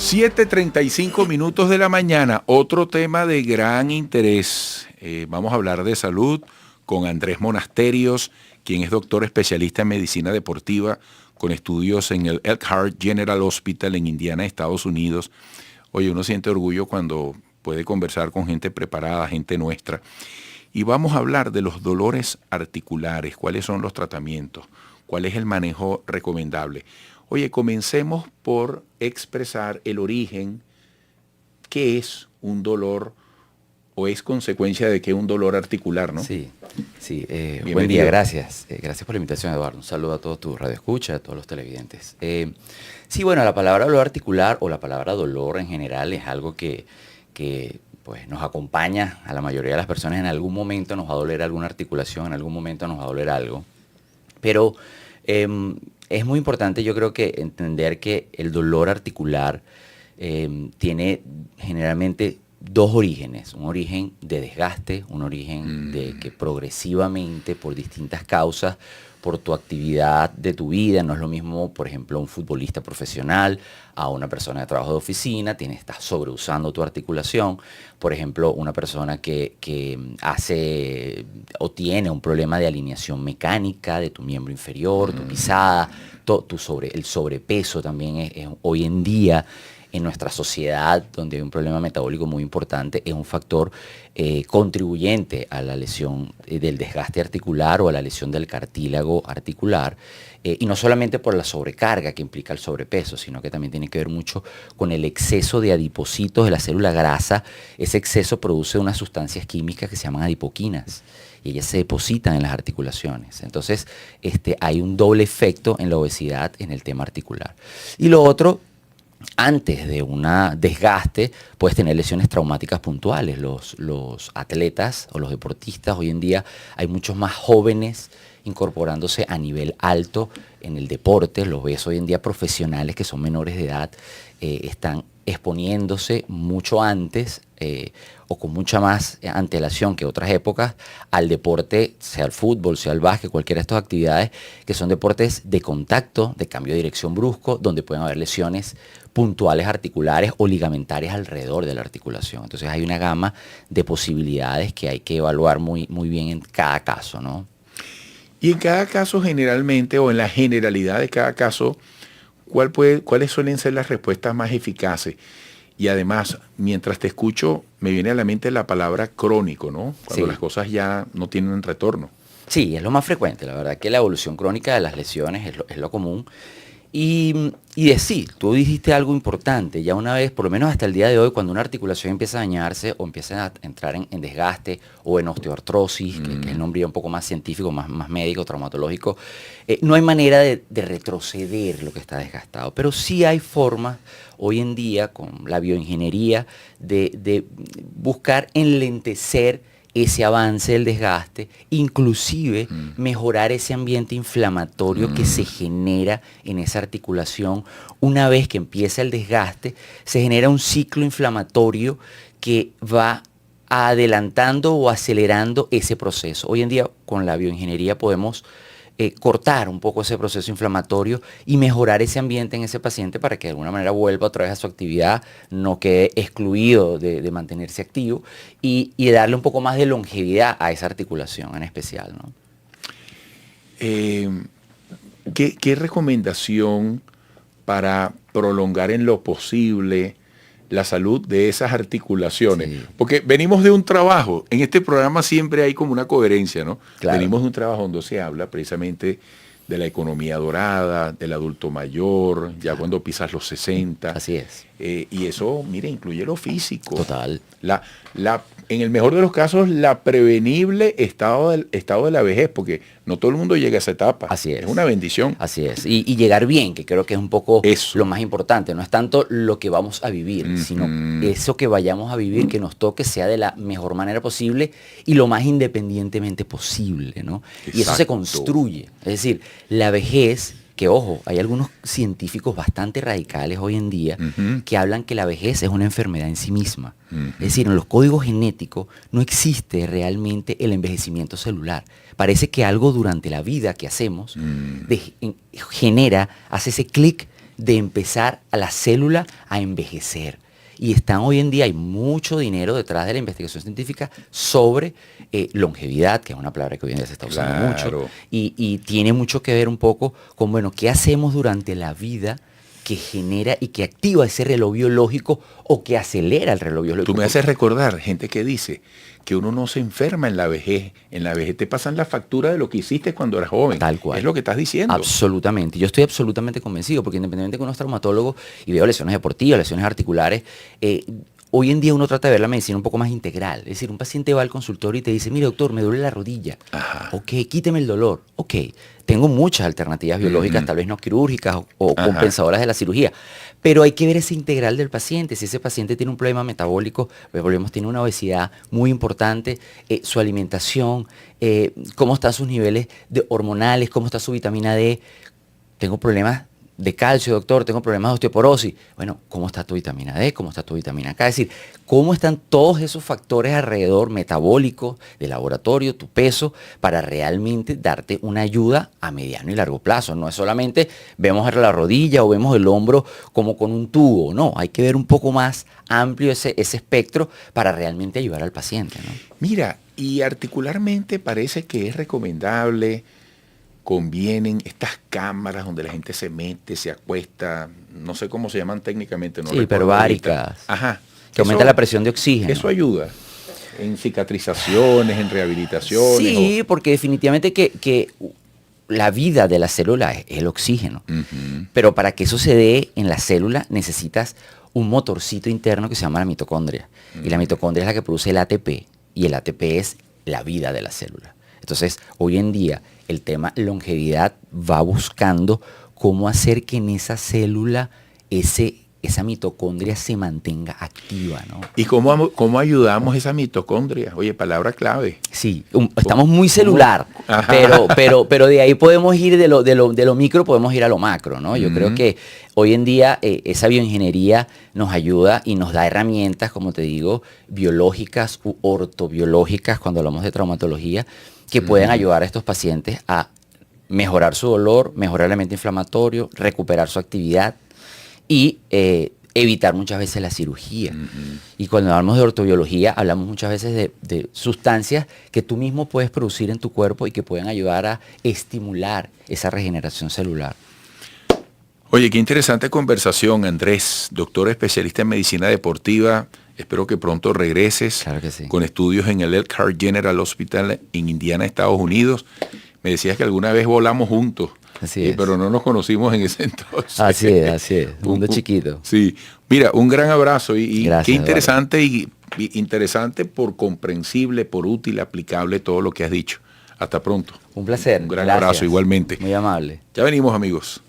7:35 de la mañana, otro tema de gran interés. Vamos a hablar de salud con Andrés Monasterios, quien es doctor especialista en medicina deportiva con estudios en el Elkhart General Hospital en Indiana, Estados Unidos. Oye, uno siente orgullo cuando puede conversar con gente preparada, gente nuestra. Y vamos a hablar de los dolores articulares, cuáles son los tratamientos, cuál es el manejo recomendable. Oye, comencemos por expresar el origen, qué es un dolor o es consecuencia de qué un dolor articular, ¿no? Sí. Buen día, gracias. Gracias por la invitación, Eduardo. Un saludo a todos tus radioescuchas, a todos los televidentes. Sí, bueno, la palabra dolor articular o la palabra dolor en general es algo que pues, nos acompaña a la mayoría de las personas. En algún momento nos va a doler alguna articulación, en algún momento nos va a doler algo. Pero es muy importante, yo creo, que entender que el dolor articular tiene generalmente dos orígenes, un origen de desgaste, un origen de que progresivamente, por distintas causas, por tu actividad de tu vida, no es lo mismo, por ejemplo, un futbolista profesional a una persona de trabajo de oficina, estás sobreusando tu articulación, por ejemplo, una persona que hace o tiene un problema de alineación mecánica de tu miembro inferior, tu pisada, el sobrepeso también es hoy en día, en nuestra sociedad, donde hay un problema metabólico muy importante, es un factor contribuyente a la lesión del desgaste articular o a la lesión del cartílago articular. Y no solamente por la sobrecarga que implica el sobrepeso, sino que también tiene que ver mucho con el exceso de adipocitos de la célula grasa. Ese exceso produce unas sustancias químicas que se llaman adipoquinas y ellas se depositan en las articulaciones. Entonces, hay un doble efecto en la obesidad en el tema articular. Y lo otro, antes de un desgaste, puedes tener lesiones traumáticas puntuales. Los atletas o los deportistas, hoy en día hay muchos más jóvenes incorporándose a nivel alto en el deporte. Los ves hoy en día profesionales que son menores de edad, están exponiéndose mucho antes o con mucha más antelación que otras épocas al deporte, sea el fútbol, sea el básquet, cualquiera de estas actividades que son deportes de contacto, de cambio de dirección brusco, donde pueden haber lesiones puntuales articulares o ligamentarias alrededor de la articulación. Entonces hay una gama de posibilidades que hay que evaluar muy, muy bien en cada caso, ¿no? Y en cada caso generalmente, o en la generalidad de cada caso, ¿cuáles suelen ser las respuestas más eficaces? Y además, mientras te escucho, me viene a la mente la palabra crónico, ¿no? Cuando las cosas ya no tienen retorno. Sí, es lo más frecuente. La verdad que la evolución crónica de las lesiones es lo común. Y sí, tú dijiste algo importante. Ya una vez, por lo menos hasta el día de hoy, cuando una articulación empieza a dañarse o empieza a entrar en desgaste o en osteoartrosis, que es el nombre ya un poco más científico, más médico, traumatológico, no hay manera de retroceder lo que está desgastado. Pero sí hay formas hoy en día con la bioingeniería de buscar enlentecer ese avance del desgaste, inclusive mejorar ese ambiente inflamatorio que se genera en esa articulación. Una vez que empieza el desgaste, se genera un ciclo inflamatorio que va adelantando o acelerando ese proceso. Hoy en día, con la bioingeniería podemos cortar un poco ese proceso inflamatorio y mejorar ese ambiente en ese paciente para que de alguna manera vuelva otra vez a su actividad, no quede excluido de mantenerse activo y darle un poco más de longevidad a esa articulación en especial, ¿no? ¿Qué recomendación para prolongar en lo posible la salud de esas articulaciones? Sí. Porque venimos de un trabajo, en este programa siempre hay como una coherencia, ¿no? Claro. Venimos de un trabajo donde se habla precisamente de la economía dorada, del adulto mayor, ya cuando pisas los 60. Así es. Y eso, mire, incluye lo físico. Total. En el mejor de los casos, la prevenible estado de la vejez, porque no todo el mundo llega a esa etapa. Así es. Es una bendición. Así es. Y llegar bien, que creo que es un poco eso. Lo más importante. No es tanto lo que vamos a vivir, sino eso que vayamos a vivir, que nos toque, sea de la mejor manera posible y lo más independientemente posible, ¿no? Exacto. Y eso se construye. Es decir, la vejez, que ojo, hay algunos científicos bastante radicales hoy en día que hablan que la vejez es una enfermedad en sí misma. Es decir, en los códigos genéticos no existe realmente el envejecimiento celular. Parece que algo durante la vida que hacemos hace ese clic de empezar a la célula a envejecer. Y están hoy en día, hay mucho dinero detrás de la investigación científica sobre longevidad, que es una palabra que hoy en día se está usando mucho, y tiene mucho que ver un poco con, bueno, ¿qué hacemos durante la vida que genera y que activa ese reloj biológico o que acelera el reloj biológico? Tú me haces recordar gente que dice que uno no se enferma en la vejez. En la vejez te pasan la factura de lo que hiciste cuando eras joven. Tal cual. Es lo que estás diciendo. Absolutamente. Yo estoy absolutamente convencido, porque independientemente de que uno es traumatólogo y veo lesiones deportivas, lesiones articulares, hoy en día uno trata de ver la medicina un poco más integral. Es decir, un paciente va al consultorio y te dice, mire doctor, me duele la rodilla. Ajá. Ok, quíteme el dolor. Ok, tengo muchas alternativas biológicas, tal vez no quirúrgicas o compensadoras de la cirugía. Pero hay que ver ese integral del paciente. Si ese paciente tiene un problema metabólico, volvemos, tiene una obesidad muy importante, su alimentación, cómo están sus niveles hormonales, cómo está su vitamina D. Tengo problemas de calcio, doctor, tengo problemas de osteoporosis. Bueno, ¿cómo está tu vitamina D? ¿Cómo está tu vitamina K? Es decir, ¿cómo están todos esos factores alrededor metabólicos, de laboratorio, tu peso, para realmente darte una ayuda a mediano y largo plazo? No es solamente vemos la rodilla o vemos el hombro como con un tubo, no, hay que ver un poco más amplio ese espectro para realmente ayudar al paciente, ¿no? Mira, y articularmente parece que es recomendable, convienen estas cámaras donde la gente se mete, se acuesta, no sé cómo se llaman técnicamente. No sí, hiperbáricas. Ajá. Que aumenta la presión de oxígeno. Eso ayuda en cicatrizaciones, en rehabilitaciones. Sí, porque definitivamente que la vida de la célula es el oxígeno. Pero para que eso se dé en la célula necesitas un motorcito interno que se llama la mitocondria. Y la mitocondria es la que produce el ATP. Y el ATP es la vida de la célula. Entonces, hoy en día, el tema longevidad va buscando cómo hacer que en esa célula esa mitocondria se mantenga activa, ¿no? ¿Y cómo ayudamos esa mitocondria? Oye, palabra clave. Sí, estamos muy celular, pero de ahí podemos ir de lo micro, podemos ir a lo macro, ¿no? Yo creo que hoy en día esa bioingeniería nos ayuda y nos da herramientas, como te digo, biológicas u ortobiológicas, cuando hablamos de traumatología, que pueden ayudar a estos pacientes a mejorar su dolor, mejorar el elemento inflamatorio, recuperar su actividad y evitar muchas veces la cirugía. Y cuando hablamos de ortobiología, hablamos muchas veces de sustancias que tú mismo puedes producir en tu cuerpo y que pueden ayudar a estimular esa regeneración celular. Oye, qué interesante conversación, Andrés, doctor especialista en medicina deportiva. Espero que pronto regreses. Claro que sí. Con estudios en el Elkhart General Hospital en Indiana, Estados Unidos. Me decías que alguna vez volamos juntos. Así es. Pero no nos conocimos en ese entonces. Así es. Mundo chiquito. Sí. Mira, un gran abrazo y gracias, qué interesante y interesante por comprensible, por útil, aplicable todo lo que has dicho. Hasta pronto. Un placer. Un gran abrazo igualmente. Muy amable. Ya venimos, amigos.